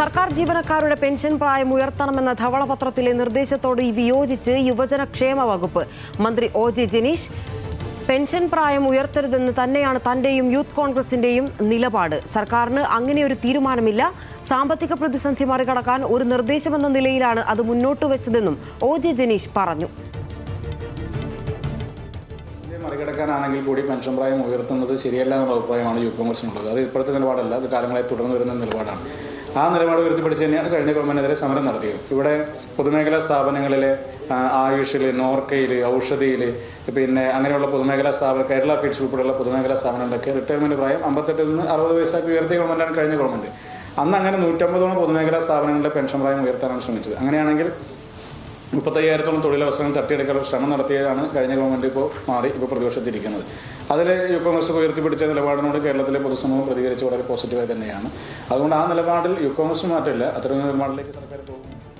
സർക്കാർ ജീവനക്കാരുടെ പെൻഷൻ പ്രായം ഉയർത്തണമെന്ന ധവളപത്രത്തിലെ നിർദ്ദേശത്തോട് വിയോജിച്ച് യുവജനക്ഷേമ വകുപ്പ് മന്ത്രി ഒ.ജെ. ജനീഷ് പെൻഷൻ പ്രായം ഉയർത്തരുതെന്ന് തന്നെയാണ് തന്റെയും യൂത്ത് കോൺഗ്രസിന്റെയും നിലപാട്. സർക്കാരിന് അങ്ങനെയൊരു തീരുമാനമില്ല. സാമ്പത്തിക പ്രതിസന്ധി മറികടക്കാൻ ഒരു നിർദ്ദേശമെന്ന നിലയിലാണ് അത് മുന്നോട്ട് വെച്ചതെന്നും ഒ.ജെ. ജനീഷ് പറഞ്ഞു. മറികടക്കാനാണെങ്കിൽ കൂടി പെൻഷൻ പ്രായം ഉയർത്തുന്നത് ശരിയല്ല എന്നുള്ള അഭിപ്രായമാണ് യൂത്ത് കോൺഗ്രസിനുള്ളത്. അത് ഇപ്പോഴത്തെ നിലപാടല്ല, അത് കാലങ്ങളായി തുടർന്നു വരുന്ന നിലപാടാണ്. ആ നിലപാട് ഉയർത്തിപ്പിടിച്ച് തന്നെയാണ് കഴിഞ്ഞ ഗവൺമെന്റിനെതിരെ സമരം നടത്തിയത്. ഇവിടെ പൊതുമേഖലാ സ്ഥാപനങ്ങളിലെ ആയുഷിൽ, നോർക്കയിൽ, ഔഷധിയിൽ, പിന്നെ അങ്ങനെയുള്ള പൊതുമേഖലാ സ്ഥാപനം, കേരള ഫീഡ്സ് ഉൾപ്പെടെയുള്ള പൊതുമേഖലാ സ്ഥാപനങ്ങളിലൊക്കെ റിട്ടയർമെന്റ് പ്രായം 58 നിന്ന് 60 വയസ്സാക്കി ഉയർത്തിയ ഗവൺമെന്റാണ് കഴിഞ്ഞ ഗവൺമെന്റ്. അന്ന് അങ്ങനെ 150ഓളം പൊതുമേഖലാ സ്ഥാപനങ്ങളുടെ പെൻഷൻ പ്രായം ഉയർത്താനാണ് ശ്രമിച്ചത്. അങ്ങനെയാണെങ്കിൽ 35,000-ഓളം തൊഴിലവസരങ്ങൾ തട്ടിയെടുക്കാനുള്ള ശ്രമം നടത്തിയതാണ് കഴിഞ്ഞ ഗവൺമെന്റ് ഇപ്പോൾ പ്രതിപക്ഷത്തിരിക്കുന്നത്. അതിൽ യൂത്ത് കോൺഗ്രസ് ഉയർത്തിപ്പിടിച്ച നിലപാടിനോട് കേരളത്തിലെ പൊതുസമൂഹം പ്രതികരിച്ച് വളരെ പോസിറ്റീവായി തന്നെയാണ്. അതുകൊണ്ട് ആ നിലപാടിൽ യൂത്ത് കോൺഗ്രസ് മാറ്റില്ല, അത്തരം നിലപാടിലേക്ക് സർക്കാർ പോകുന്നു.